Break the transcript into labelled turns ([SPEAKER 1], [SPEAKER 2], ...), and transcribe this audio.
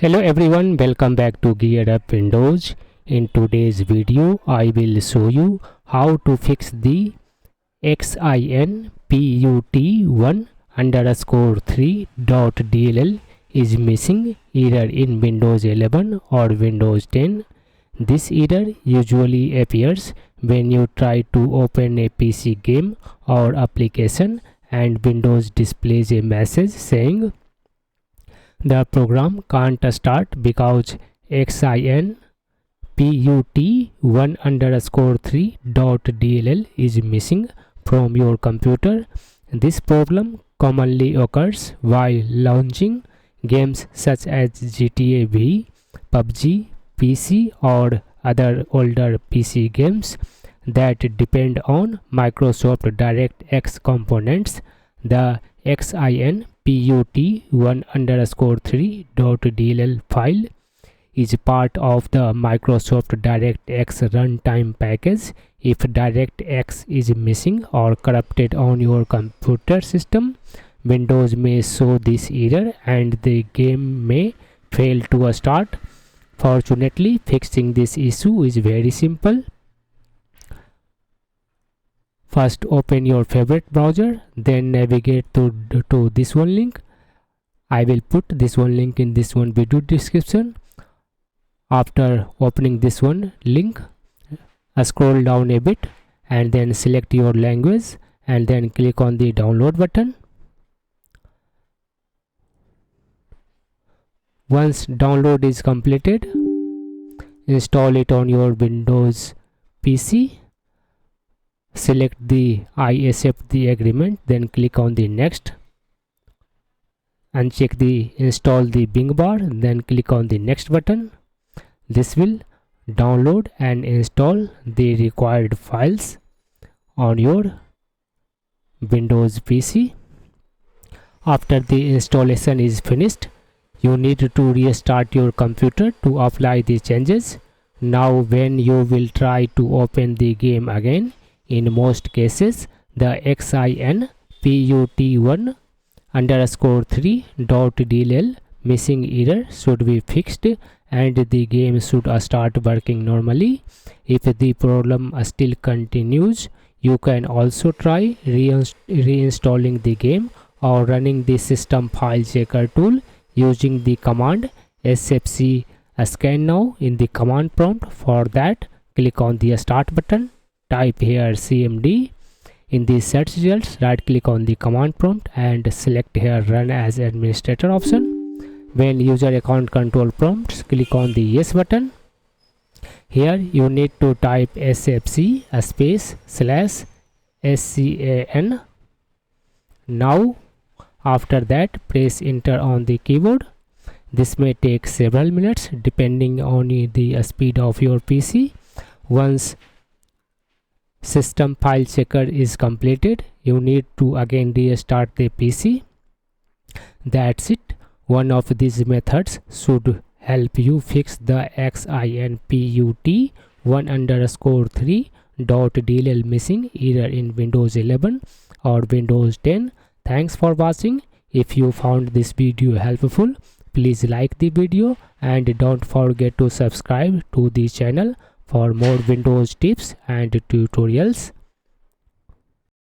[SPEAKER 1] Hello everyone, welcome back to GearUpWindows. In today's video, I will show you how to fix the XINPUT1_3.dll is missing error in Windows 11 or Windows 10. This error usually appears when you try to open a PC game or application and Windows displays a message saying the program can't start because XINPUT1_3.dll is missing from your computer. This problem commonly occurs while launching games such as GTA V, PUBG PC or other older PC games that depend on Microsoft DirectX components. The XINPUT1_3.dll file is part of the Microsoft DirectX Runtime package. If DirectX is missing or corrupted on your computer system, Windows may show this error and the game may fail to start. Fortunately, fixing this issue is very simple. First, open your favorite browser, then navigate to this one link. I will put this one link in this one video description. After opening this one link, scroll down a bit and then select your language and then click on the download button. Once download is completed, install it on your Windows PC. Select the I accept the agreement, then click on the next. Uncheck the install the Bing bar, then click on the next button. This will download and install the required files on your Windows PC. After the installation is finished, you need to restart your computer to apply the changes. Now when you will try to open the game again, in most cases, the XINPUT1_3.dll missing error should be fixed and the game should start working normally. If the problem still continues, you can also try reinstalling the game or running the system file checker tool using the command sfc scan now in the command prompt. For that, click on the start button. Type here cmd. In the search results, right click on the command prompt and select here run as administrator option. When user account control prompts, click on the yes button. Here you need to type sfc /scan now. After that, press enter on the keyboard. This may take several minutes depending on the speed of your PC. Once system file checker is completed, you need to again restart the PC. That's it. One of these methods should help you fix the XINPUT1_3.dll missing error in Windows 11 or Windows 10. Thanks for watching. If you found this video helpful, please like the video and don't forget to subscribe to the channel for more Windows tips and tutorials.